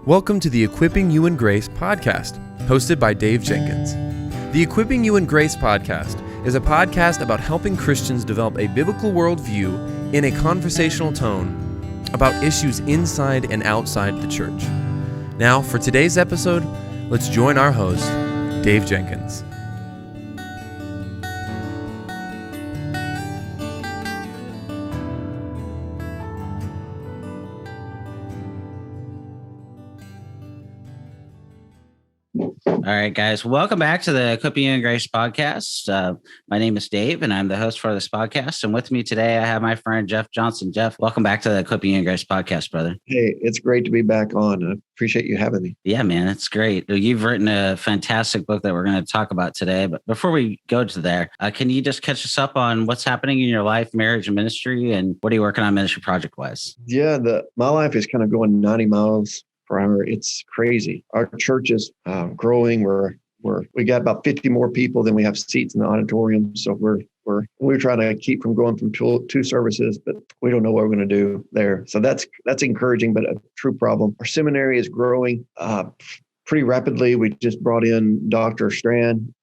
Welcome to the Equipping You in Grace podcast, hosted by Dave Jenkins. The Equipping You in Grace podcast is a podcast about helping Christians develop a biblical worldview in a conversational tone about issues inside and outside the church. Now, for today's episode, let's join our host, Dave Jenkins. All right, guys. Welcome back to the Equipping You in Grace podcast. My name is Dave, and I'm the host for this podcast. And with me today, I have my friend, Jeff Johnson. Jeff, welcome back to the Equipping You in Grace podcast, brother. Hey, it's great to be back on. I appreciate you having me. Yeah, man, it's great. You've written a fantastic book that we're going to talk about today. But before we go to there, can you just catch us up on what's happening in your life, marriage, and ministry? And what are you working on ministry project-wise? Yeah, my life is kind of going 90 miles per hour. It's crazy. Our church is growing. We got about 50 more people than we have seats in the auditorium. So we're trying to keep from going from two services, but we don't know what we're going to do there. So that's encouraging, but a true problem. Our seminary is growing pretty rapidly. We just brought in Dr. Strand.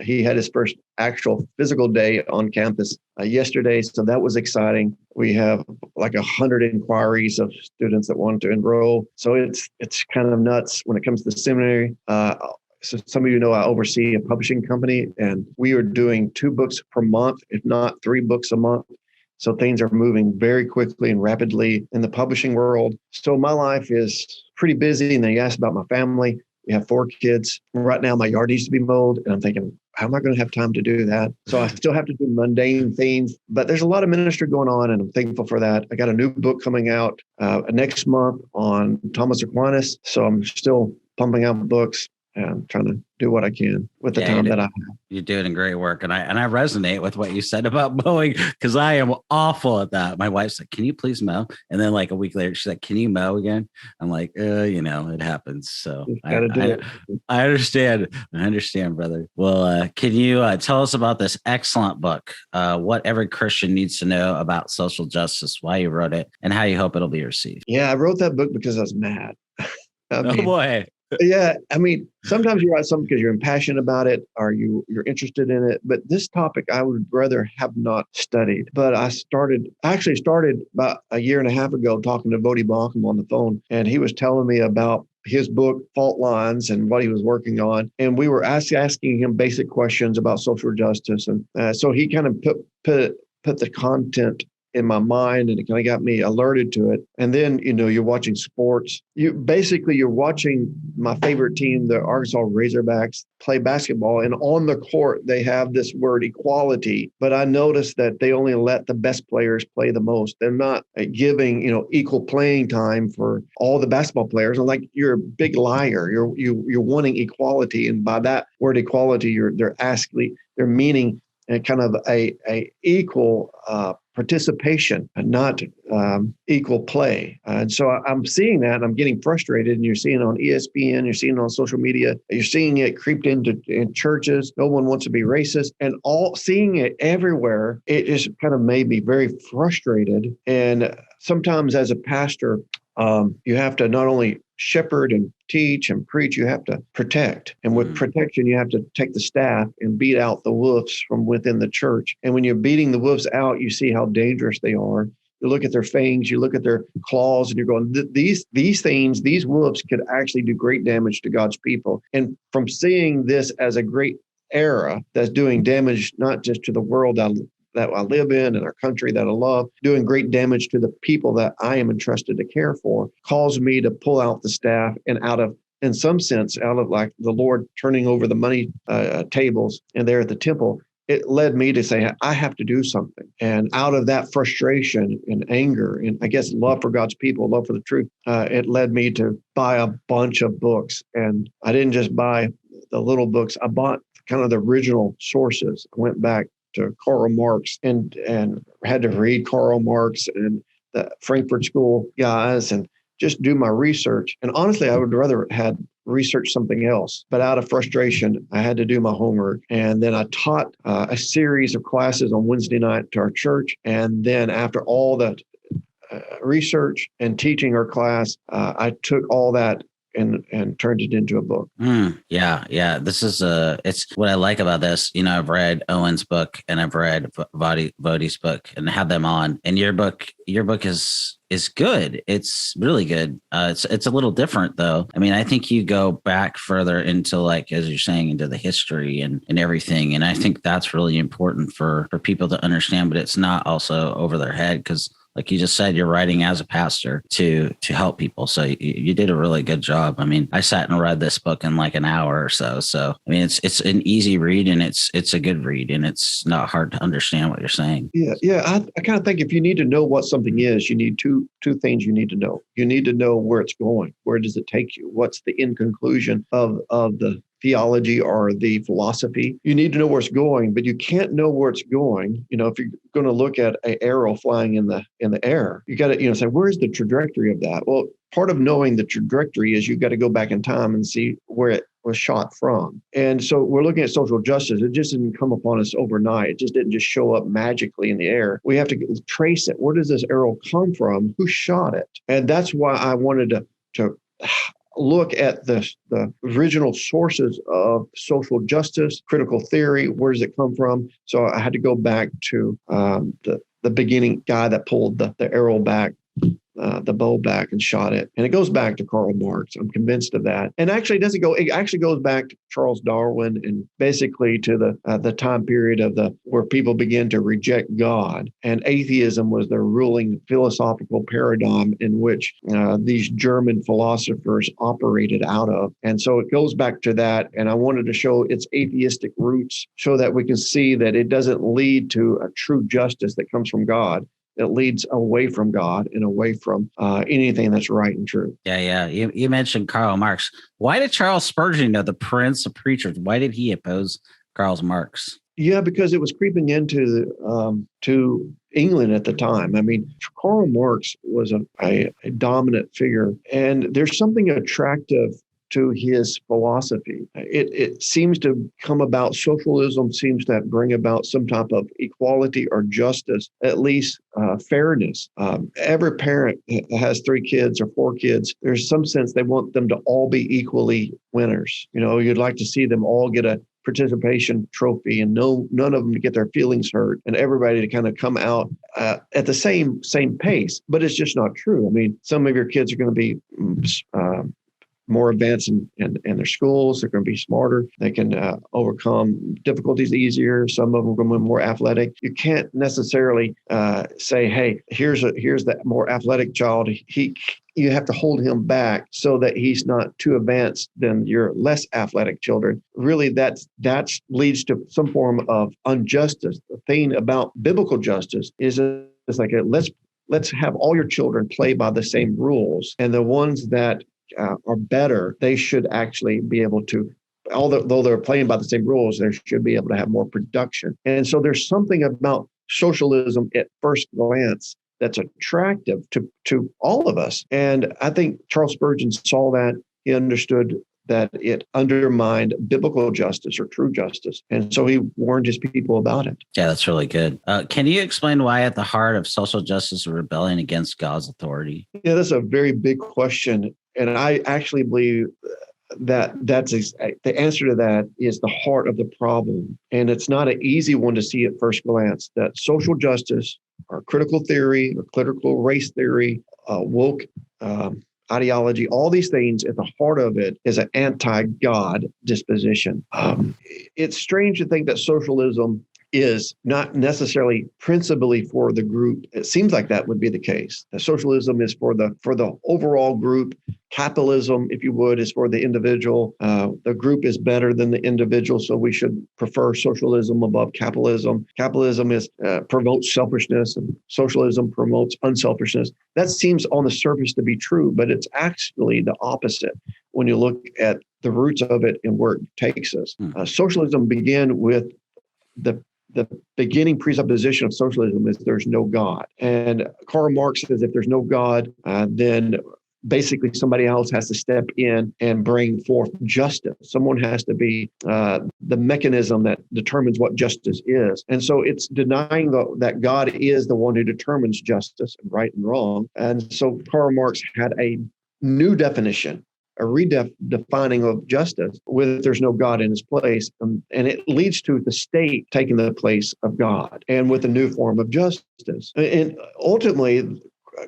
He had his first actual physical day on campus yesterday. So that was exciting. We have like 100 inquiries of students that want to enroll. So it's kind of nuts when it comes to the seminary. So some of you know I oversee a publishing company, and we are doing 2 books per month, if not 3 books a month. So things are moving very quickly and rapidly in the publishing world. So my life is pretty busy. And then you asked about my family. We have 4 kids. Right now, my yard needs to be mowed. And I'm thinking, how am I going to have time to do that? So I still have to do mundane things, but there's a lot of ministry going on, and I'm thankful for that. I got a new book coming out next month on Thomas Aquinas. So I'm still pumping out books and trying to do what I can with the time that I have. You're doing great work. And I resonate with what you said about mowing, because I am awful at that. My wife's like, can you please mow? And then like a week later, she's like, can you mow again? I'm like, it happens. So I understand. I understand, brother. Well, can you tell us about this excellent book, what every Christian needs to know about social justice, why you wrote it, and how you hope it'll be received? Yeah, I wrote that book because I was mad. Oh, boy. Yeah, I mean, sometimes you write something because you're impassioned about it or you're interested in it. But this topic I would rather have not studied. But I actually started about a year and a half ago talking to Vodi Bakum on the phone. And he was telling me about his book, Fault Lines, and what he was working on. And we were asking him basic questions about social justice. And so he kind of put the content in my mind, and it kind of got me alerted to it. And then, you're watching sports. You're watching my favorite team, the Arkansas Razorbacks, play basketball. And on the court, they have this word equality. But I noticed that they only let the best players play the most. They're not giving, equal playing time for all the basketball players. I'm like, you're a big liar. You're wanting equality. And by that word equality, they're meaning kind of a equal participation and not equal play. And so I'm seeing that, and I'm getting frustrated. And you're seeing it on ESPN, you're seeing it on social media, you're seeing it creeped in churches. No one wants to be racist, and seeing it everywhere. It just kind of made me very frustrated. And sometimes as a pastor, you have to not only shepherd and teach and preach, you have to protect. And with protection, you have to take the staff and beat out the wolves from within the church. And when you're beating the wolves out, you see how dangerous they are. You look at their fangs, you look at their claws, and you're going, these wolves could actually do great damage to God's people. And from seeing this as a great era that's doing damage, not just to the world that I live in and our country that I love, doing great damage to the people that I am entrusted to care for, calls me to pull out the staff and in some sense, out of like the Lord turning over the money tables and there at the temple, it led me to say, I have to do something. And out of that frustration and anger, and I guess love for God's people, love for the truth, it led me to buy a bunch of books. And I didn't just buy the little books. I bought kind of the original sources. I went back to Karl Marx and had to read Karl Marx and the Frankfurt School guys and just do my research. And honestly, I would rather had researched something else. But out of frustration, I had to do my homework. And then I taught a series of classes on Wednesday night to our church. And then after all the research and teaching our class, I took all that and turned it into a book. Yeah. This is it's what I like about this. I've read Owen's book and I've read Vodie's book and had them on. And your book is good. It's really good. It's a little different though. I mean, I think you go back further into, like, as you're saying, into the history and everything. And I think that's really important for people to understand, but it's not also over their head because, like you just said, you're writing as a pastor to help people. So you did a really good job. I mean, I sat and read this book in like an hour or so. So, I mean, it's an easy read and it's a good read and it's not hard to understand what you're saying. Yeah. I kind of think if you need to know what something is, you need two things you need to know. You need to know where it's going. Where does it take you? What's the end conclusion of the theology or the philosophy? You need to know where it's going, but you can't know where it's going. If you're going to look at an arrow flying in the air, you got to, say, where's the trajectory of that? Well, part of knowing the trajectory is you got to go back in time and see where it was shot from. And so we're looking at social justice. It just didn't come upon us overnight. It just didn't just show up magically in the air. We have to trace it. Where does this arrow come from? Who shot it? And that's why I wanted to look at the original sources of social justice, critical theory. Where does it come from? So I had to go back to the beginning guy that pulled the arrow back, the bow back and shot it. And it goes back to Karl Marx. I'm convinced of that. And actually it actually goes back to Charles Darwin and basically to the time period of where people began to reject God. And atheism was the ruling philosophical paradigm in which these German philosophers operated out of. And so it goes back to that. And I wanted to show its atheistic roots so that we can see that it doesn't lead to a true justice that comes from God. It leads away from God and away from anything that's right and true. Yeah. You mentioned Karl Marx. Why did Charles Spurgeon, the Prince of Preachers, why did he oppose Karl Marx? Yeah, because it was creeping into to England at the time. I mean, Karl Marx was a dominant figure, and there's something attractive to his philosophy. It seems to come about, socialism seems to bring about some type of equality or justice, at least fairness. Every parent has 3 kids or 4 kids. There's some sense they want them to all be equally winners. You'd like to see them all get a participation trophy and none of them to get their feelings hurt and everybody to kind of come out at the same pace. But it's just not true. I mean, some of your kids are going to be more advanced in their schools. They're going to be smarter. They can overcome difficulties easier. Some of them are going to be more athletic. You can't necessarily say, hey, here's that more athletic child. You have to hold him back so that he's not too advanced than your less athletic children. Really, that leads to some form of injustice. The thing about biblical justice is it's like let's have all your children play by the same rules, and the ones that are better, they should actually be able to, although they're playing by the same rules, they should be able to have more production. And so there's something about socialism at first glance that's attractive to all of us. And I think Charles Spurgeon saw that. He understood that it undermined biblical justice or true justice. And so he warned his people about it. Yeah, that's really good. Can you explain why at the heart of social justice is rebellion against God's authority? Yeah, that's a very big question. And I actually believe that's the answer to that is the heart of the problem. And it's not an easy one to see at first glance, that social justice or critical theory or critical race theory, woke ideology, all these things at the heart of it is an anti-God disposition. It's strange to think that socialism is not necessarily principally for the group. It seems like that would be the case. That socialism is for the overall group. Capitalism, if you would, is for the individual. The group is better than the individual, so we should prefer socialism above capitalism. Capitalism promotes selfishness, and socialism promotes unselfishness. That seems on the surface to be true, but it's actually the opposite when you look at the roots of it and where it takes us. Socialism began with the beginning presupposition of socialism is there's no God. And Karl Marx says if there's no God, then basically somebody else has to step in and bring forth justice. Someone has to be the mechanism that determines what justice is. And so it's denying that God is the one who determines justice and right and wrong. And so Karl Marx had a new definition, a redefining of justice with there's no God in his place. And it leads to the state taking the place of God and with a new form of justice. And ultimately,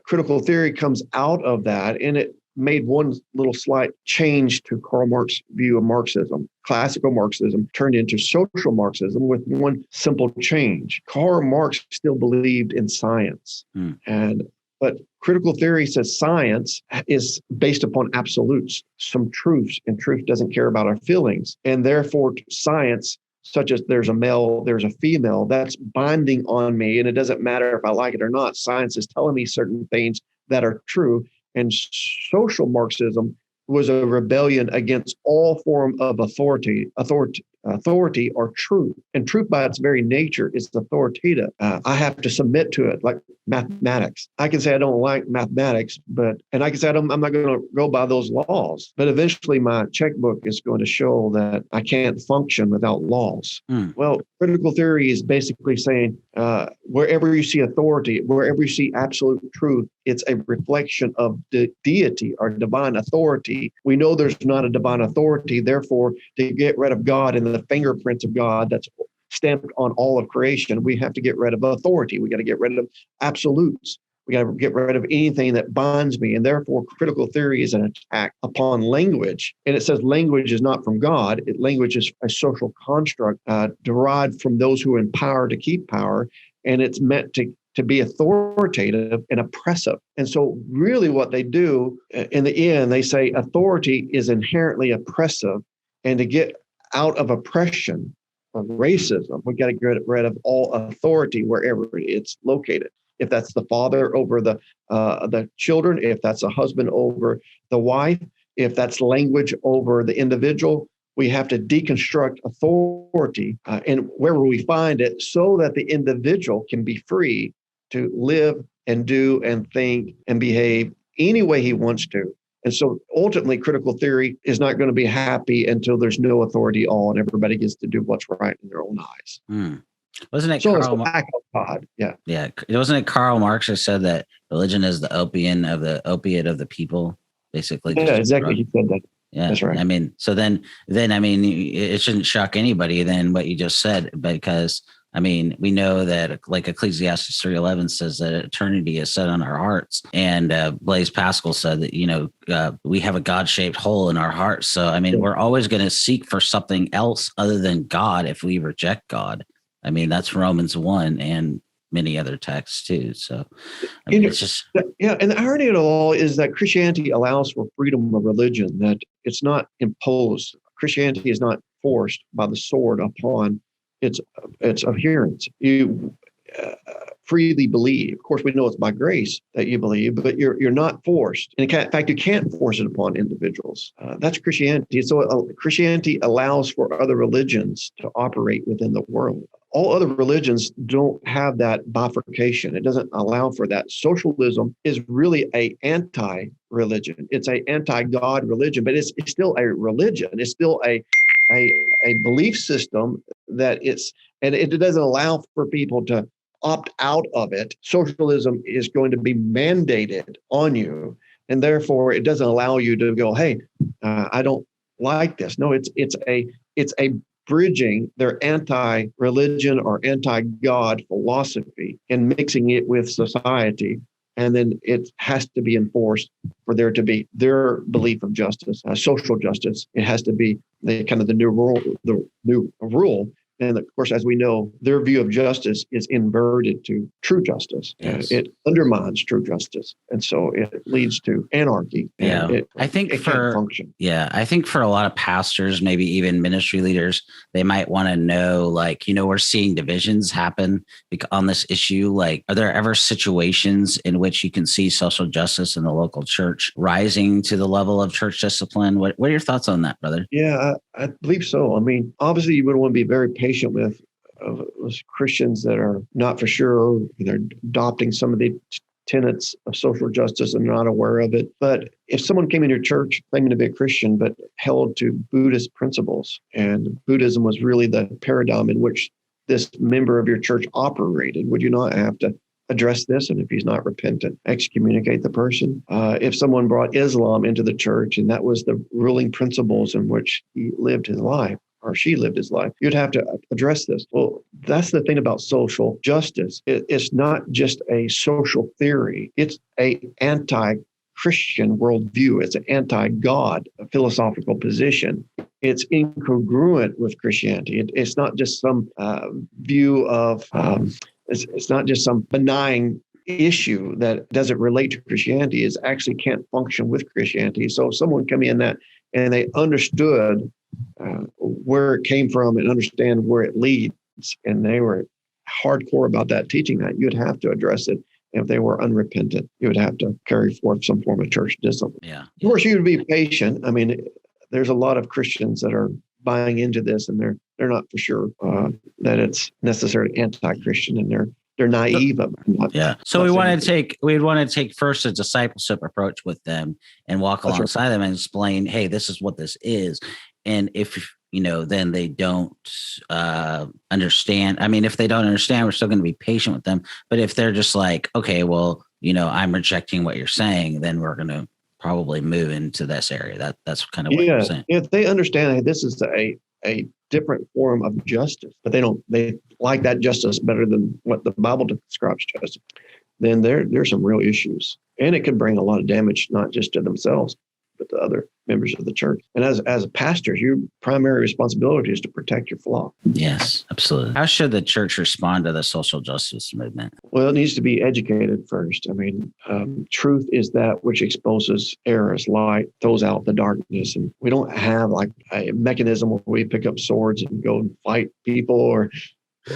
critical theory comes out of that, and it made one little slight change to Karl Marx's view of Marxism. Classical Marxism turned into social Marxism with one simple change. Karl Marx still believed in science, but critical theory says science is based upon absolutes, some truths, and truth doesn't care about our feelings. And therefore, science, such as there's a male, there's a female, that's binding on me. And it doesn't matter if I like it or not. Science is telling me certain things that are true. And social Marxism was a rebellion against all form of authority or truth. And truth by its very nature is authoritative. I have to submit to it, like mathematics. I can say I don't like mathematics, and I can say I'm not going to go by those laws. But eventually my checkbook is going to show that I can't function without laws. Well, critical theory is basically saying wherever you see authority, wherever you see absolute truth, it's a reflection of the deity or divine authority. We know there's not a divine authority. Therefore, to get rid of God and the fingerprints of God that's stamped on all of creation, we have to get rid of authority. We got to get rid of absolutes. We got to get rid of anything that binds me. And therefore, critical theory is an attack upon language. And it says language is not from God. Language is a social construct derived from those who are in power to keep power. And it's meant to be authoritative and oppressive. And so really what they do in the end, they say authority is inherently oppressive. And to get out of oppression, of racism, we got to get rid of all authority wherever it's located. If that's the father over the children, if that's a husband over the wife, if that's language over the individual, we have to deconstruct authority and wherever we find it so that the individual can be free to live and do and think and behave any way he wants to. And so ultimately, critical theory is not going to be happy until there's no authority at all and everybody gets to do what's right in their own eyes. Wasn't it so Karl it's lack of God? Yeah. Yeah. Wasn't it Karl Marx who said that religion is the opiate of the people, basically? Yeah, exactly. He said that. Yeah. That's right. I mean, so then I mean, it shouldn't shock anybody then what you just said, because I mean, we know that like Ecclesiastes 3:11 says that eternity is set on our hearts. And Blaise Pascal said that, we have a God-shaped hole in our hearts. So, I mean, we're always going to seek for something else other than God if we reject God. I mean, that's Romans 1 and many other texts too. So I mean, it's just. Yeah. And the irony of it all is that Christianity allows for freedom of religion, that it's not imposed. Christianity is not forced by the sword upon its adherents. You freely believe. Of course, we know it's by grace that you believe, but you're not forced. And in fact, you can't force it upon individuals. That's Christianity. So Christianity allows for other religions to operate within the world. All other religions don't have that bifurcation. It doesn't allow for that. Socialism is really an anti-religion. It's an anti-God religion, but it's still a religion. It's still a belief system that it doesn't allow for people to opt out of it. Socialism is going to be mandated on you, and therefore it doesn't allow you to go, hey, I don't like this. No, it's a bridging their anti-religion or anti-God philosophy and mixing it with society. And then it has to be enforced for there to be their belief of justice, social justice. It has to be the new rule. And of course, as we know, their view of justice is inverted to true justice. Yes. It undermines true justice. And so it leads to anarchy. Yeah. I think can't function. Yeah. I think for a lot of pastors, maybe even ministry leaders, they might want to know, like, we're seeing divisions happen on this issue. Like, are there ever situations in which you can see social justice in the local church rising to the level of church discipline? What are your thoughts on that, brother? Yeah, I believe so. I mean, obviously you would want to be very patient with Christians that are not for sure. They're adopting some of the tenets of social justice and not aware of it. But if someone came in your church claiming to be a Christian, but held to Buddhist principles, and Buddhism was really the paradigm in which this member of your church operated, would you not have to address this? And if he's not repentant, excommunicate the person? If someone brought Islam into the church and that was the ruling principles in which he lived his life, or she lived his life, you'd have to address this. Well, that's the thing about social justice. It's not just a social theory. It's a anti-Christian worldview. It's an anti-God philosophical position. It's incongruent with Christianity. It's not just some view of, it's not just some benign issue that doesn't relate to Christianity. It actually can't function with Christianity. So if someone come in that and they understood where it came from and understand where it leads, and they were hardcore about that, teaching that, you'd have to address it. If they were unrepentant, you would have to carry forth some form of church discipline. Yeah. Of course, you would be patient. I mean, there's a lot of Christians that are buying into this, and they're not for sure that it's necessarily anti-Christian, and they're naive. So we'd want to take first a discipleship approach with them and walk alongside them and explain, hey, this is what this is. And if, then they don't understand. I mean, if they don't understand, we're still going to be patient with them. But if they're just like, okay, well, I'm rejecting what you're saying, then we're going to probably move into this area. That's kind of what you're saying. If they understand that this is a different form of justice, but they like that justice better than what the Bible describes justice, then there's some real issues. And it could bring a lot of damage, not just to themselves, but to other members of the church. And as a pastor, your primary responsibility is to protect your flock. Yes, absolutely. How should the church respond to the social justice movement? Well, it needs to be educated first. I mean, truth is that which exposes errors, light throws out the darkness. And we don't have like a mechanism where we pick up swords and go and fight people. Or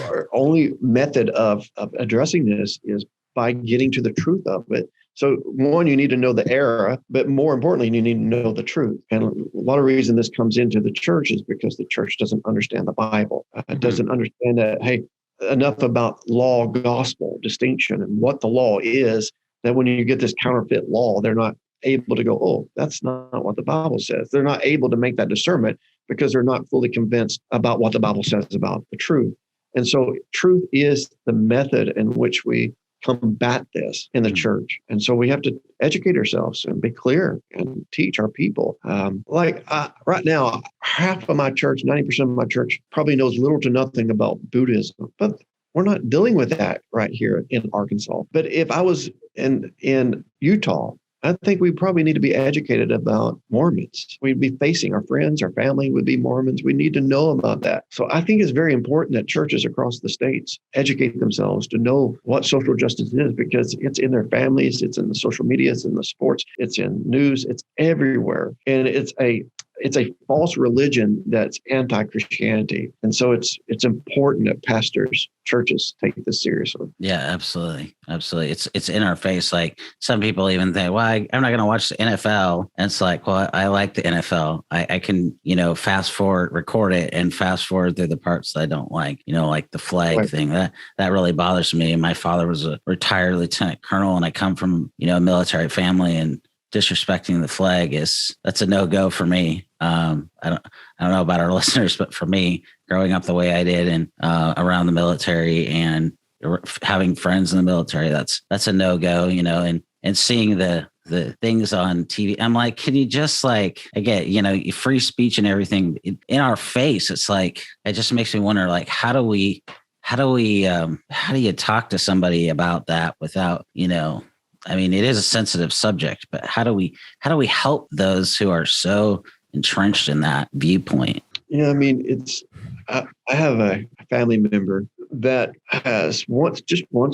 our only method of addressing this is by getting to the truth of it. So one, you need to know the error, but more importantly, you need to know the truth. And a lot of reason this comes into the church is because the church doesn't understand the Bible. It doesn't understand that, hey, enough about law, gospel distinction and what the law is, that when you get this counterfeit law, they're not able to go, oh, that's not what the Bible says. They're not able to make that discernment because they're not fully convinced about what the Bible says about the truth. And so truth is the method in which we combat this in the church. And so we have to educate ourselves and be clear and teach our people. Right now, half of my church, 90% of my church probably knows little to nothing about Buddhism, but we're not dealing with that right here in Arkansas. But if I was in Utah, I think we probably need to be educated about Mormons. We'd be facing our friends, our family would be Mormons. We need to know about that. So I think it's very important that churches across the states educate themselves to know what social justice is, because it's in their families, it's in the social media, it's in the sports, it's in news, it's everywhere. And it's a false religion that's anti-Christianity. And so it's important that pastors, churches take this seriously. Yeah, absolutely. Absolutely. It's in our face. Like some people even think, well, I'm not going to watch the NFL. And it's like, well, I like the NFL. I can, fast forward, record it and fast forward through the parts that I don't like, like the flag thing. That really bothers me. My father was a retired lieutenant colonel, and I come from, a military family, and disrespecting the flag that's a no-go for me. I don't know about our listeners, but for me, growing up the way I did and around the military and having friends in the military, that's a no-go, and seeing the things on TV. I'm like, can you just I get, free speech and everything in our face. It's like, it just makes me wonder, how do you talk to somebody about that without, I mean, it is a sensitive subject, but how do we help those who are so entrenched in that viewpoint? Yeah, I mean, I have a family member that wants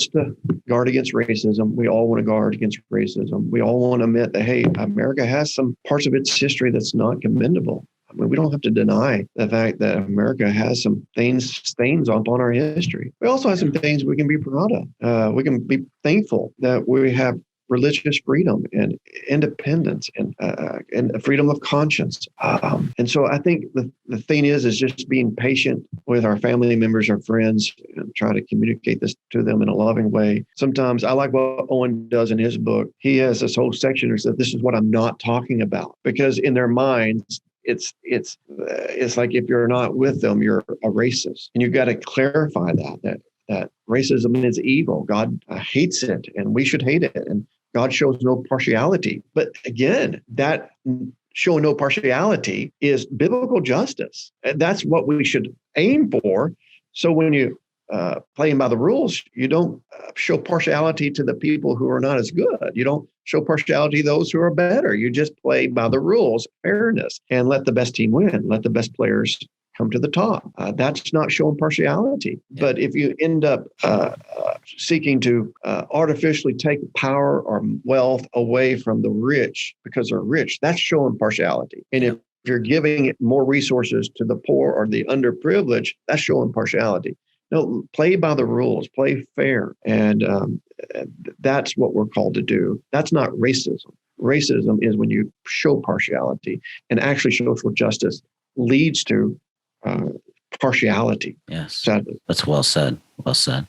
to guard against racism. We all want to guard against racism. We all want to admit that, hey, America has some parts of its history that's not commendable. I mean, we don't have to deny the fact that America has some stains upon our history. We also have some things we can be proud of. We can be thankful that we have religious freedom and independence and freedom of conscience. And so I think the thing is just being patient with our family members, our friends, and try to communicate this to them in a loving way. Sometimes I like what Owen does in his book. He has this whole section that says, this is what I'm not talking about, because in their minds, it's like if you're not with them, you're a racist, and you've got to clarify that racism is evil. God hates it, and we should hate it, and God shows no partiality. But again, that showing no partiality is biblical justice, and that's what we should aim for. So when you playing by the rules, you don't show partiality to the people who are not as good. You don't show partiality to those who are better. You just play by the rules, fairness, and let the best team win. Let the best players come to the top. That's not showing partiality. Yeah. But if you end up seeking to artificially take power or wealth away from the rich because they're rich, that's showing partiality. And if you're giving more resources to the poor or the underprivileged, that's showing partiality. No, play by the rules, play fair. And that's what we're called to do. That's not racism. Racism is when you show partiality, and actually social justice leads to partiality. Yes, sadly. That's well said. Well said.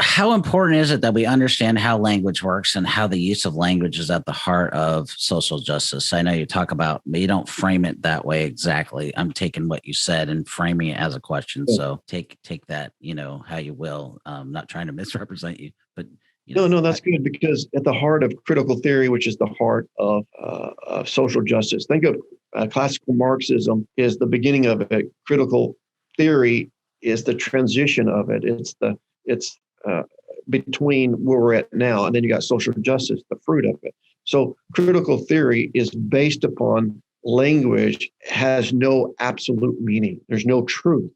How important is it that we understand how language works and how the use of language is at the heart of social justice? I know you talk about, but you don't frame it that way exactly. I'm taking what you said and framing it as a question. Yeah. So take that, how you will. Not trying to misrepresent you, but No, that's good, because at the heart of critical theory, which is the heart of social justice, think of classical Marxism is the beginning of it. Critical theory is the transition of it. It's between where we're at now, and then you got social justice, the fruit of it. So critical theory is based upon language, has no absolute meaning. There's no truth.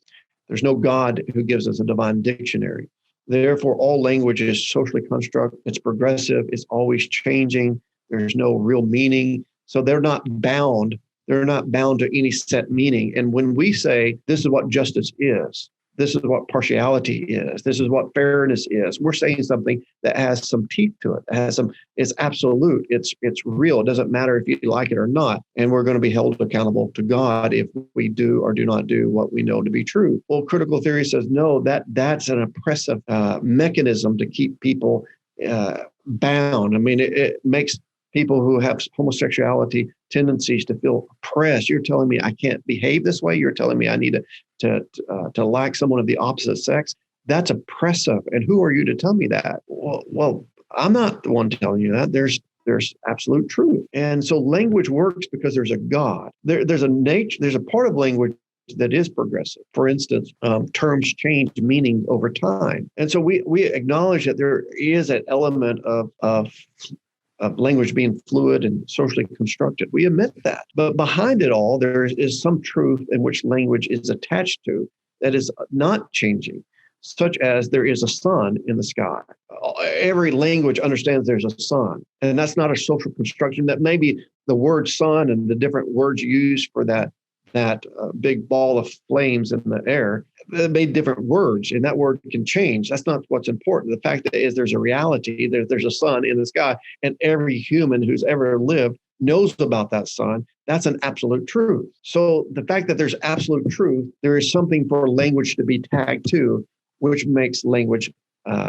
There's no God who gives us a divine dictionary. Therefore, all language is socially construct. It's progressive. It's always changing. There's no real meaning. So they're not bound. They're not bound to any set meaning. And when we say this is what justice is, this is what partiality is, this is what fairness is, we're saying something that has some teeth to it. It's absolute. It's real. It doesn't matter if you like it or not. And we're going to be held accountable to God if we do or do not do what we know to be true. Well, critical theory says, no, that's an oppressive mechanism to keep people bound. I mean, it makes people who have homosexuality tendencies to feel oppressed. You're telling me I can't behave this way. You're telling me I need to like someone of the opposite sex. That's oppressive. And who are you to tell me that? Well, I'm not the one telling you that. There's absolute truth. And so language works because there's a God. There's a part of language that is progressive. For instance, terms change meaning over time. And so we acknowledge that there is an element of language being fluid and socially constructed. We admit that. But behind it all, there is some truth in which language is attached to that is not changing, such as there is a sun in the sky. Every language understands there's a sun. And that's not a social construction. That may be the word sun and the different words used for that big ball of flames in the air. They made different words, and that word can change. That's not what's important. The fact is there's a reality. There's a sun in the sky, and every human who's ever lived knows about that sun. That's an absolute truth. So the fact that there's absolute truth, there is something for language to be tagged to, which makes language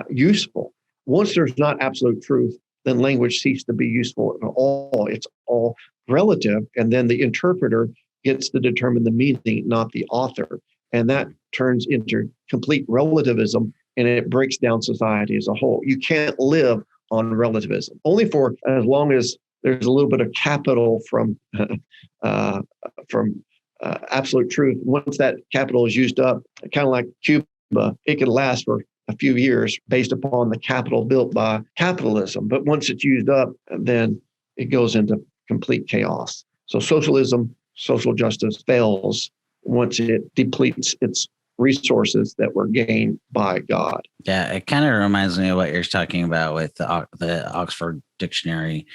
useful. Once there's not absolute truth, then language ceases to be useful at all. It's all relative, and then the interpreter gets to determine the meaning, not the author. And that turns into complete relativism, and it breaks down society as a whole. You can't live on relativism, only for as long as there's a little bit of capital from absolute truth. Once that capital is used up, kind of like Cuba, it can last for a few years based upon the capital built by capitalism. But once it's used up, then it goes into complete chaos. So socialism, social justice fails once it depletes its resources that were gained by God. Yeah, it kind of reminds me of what you're talking about with the Oxford Dictionary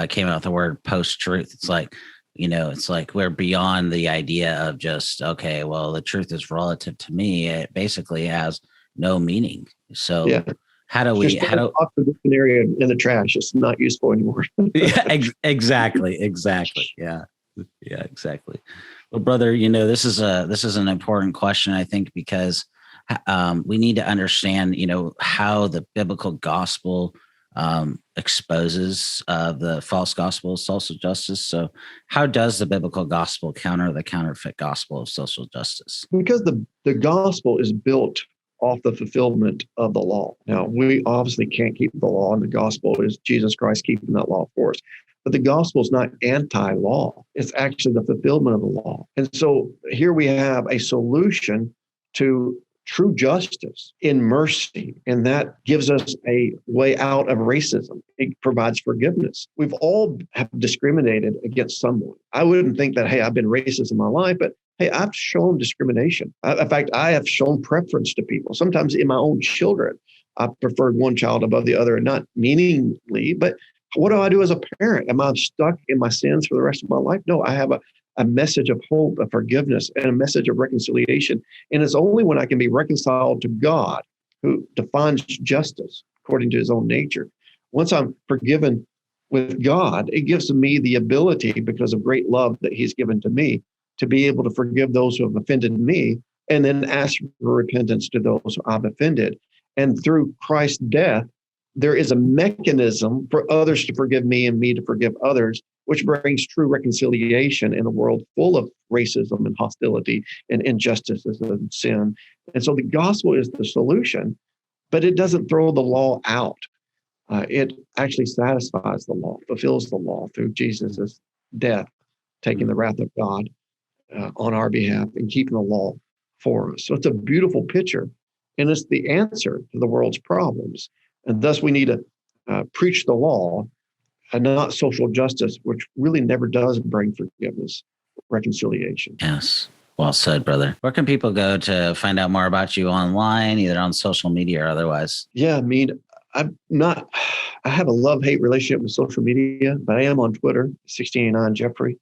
came out with the word post-truth. It's like, it's like we're beyond the idea of just, okay, well, the truth is relative to me. It basically has no meaning. So how do we, Just off the dictionary in the trash. It's not useful anymore. yeah, exactly. Yeah. Yeah, exactly. Well, brother, this is an important question, I think, because we need to understand, how the biblical gospel exposes the false gospel of social justice. So how does the biblical gospel counter the counterfeit gospel of social justice? Because the gospel is built off the fulfillment of the law. Now, we obviously can't keep the law, and the gospel is Jesus Christ keeping that law for us. But the gospel is not anti-law. It's actually the fulfillment of the law. And so here we have a solution to true justice in mercy, and that gives us a way out of racism. It provides forgiveness. We've all have discriminated against someone. I wouldn't think that, hey, I've been racist in my life, but hey, I've shown discrimination. In fact, I have shown preference to people. Sometimes in my own children, I preferred one child above the other, and not meaningly, but what do I do as a parent? Am I stuck in my sins for the rest of my life? No, I have a message of hope, of forgiveness, and a message of reconciliation. And it's only when I can be reconciled to God, who defines justice according to his own nature. Once I'm forgiven with God, it gives me the ability, because of great love that he's given to me, to be able to forgive those who have offended me, and then ask for repentance to those who I've offended. And through Christ's death, there is a mechanism for others to forgive me and me to forgive others, which brings true reconciliation in a world full of racism and hostility and injustices and sin. And so the gospel is the solution, but it doesn't throw the law out. It actually satisfies the law, fulfills the law through Jesus' death, taking the wrath of God on our behalf and keeping the law for us. So it's a beautiful picture, and it's the answer to the world's problems. And thus we need to preach the law and not social justice, which really never does bring forgiveness, reconciliation. Yes. Well said, brother. Where can people go to find out more about you online, either on social media or otherwise? Yeah, I have a love-hate relationship with social media, but I am on Twitter, 69 Jeffrey.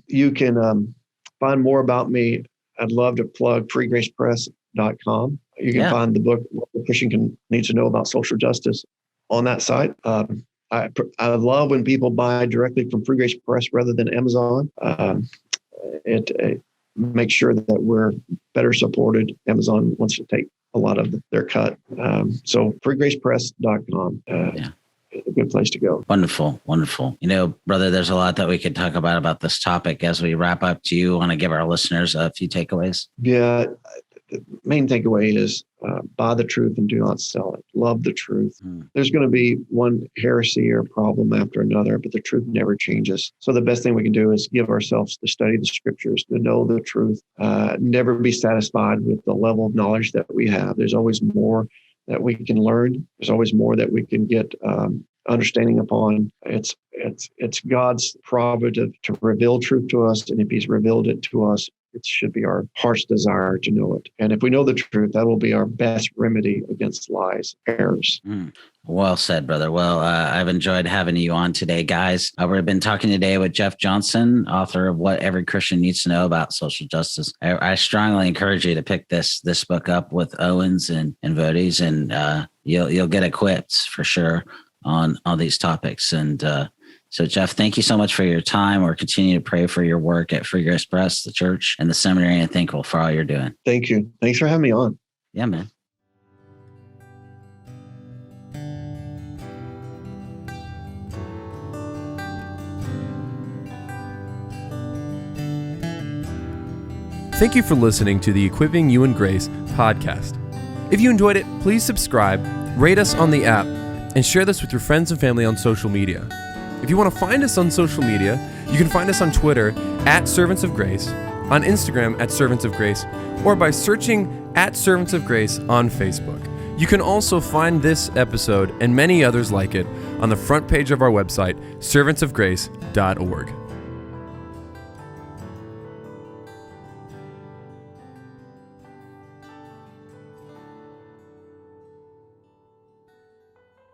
You can find more about me. I'd love to plug freegracepress.com. You can find the book, What the Christian Needs to Know About Social Justice, on that site. I love when people buy directly from Free Grace Press rather than Amazon. It makes sure that we're better supported. Amazon wants to take a lot of their cut. So freegracepress.com. A good place to go. Wonderful. Brother, there's a lot that we could talk about this topic. As we wrap up, do you want to give our listeners a few takeaways? Yeah. The main takeaway is buy the truth and do not sell it. Love the truth. There's going to be one heresy or problem after another, but the truth never changes. So the best thing we can do is give ourselves to study the scriptures, to know the truth, never be satisfied with the level of knowledge that we have. There's always more that we can learn. There's always more that we can get understanding upon. It's God's prerogative to reveal truth to us. And if he's revealed it to us, it should be our heart's desire to know it. And if we know the truth, that will be our best remedy against lies, errors. Well said, brother. Well, I've enjoyed having you on today, guys. We've been talking today with Jeff Johnson, author of What Every Christian Needs to Know About Social Justice. I strongly encourage you to pick this book up with Owens and Vodes, and you'll get equipped for sure on these topics. And so, Jeff, thank you so much for your time. We're continuing to pray for your work at Free Grace Press, the church, and the seminary, and thankful for all you're doing. Thank you. Thanks for having me on. Yeah, man. Thank you for listening to the Equipping You in Grace podcast. If you enjoyed it, please subscribe, rate us on the app, and share this with your friends and family on social media. If you want to find us on social media, you can find us on Twitter @Servants of Grace, on Instagram @Servants of Grace, or by searching @Servants of Grace on Facebook. You can also find this episode and many others like it on the front page of our website, servantsofgrace.org.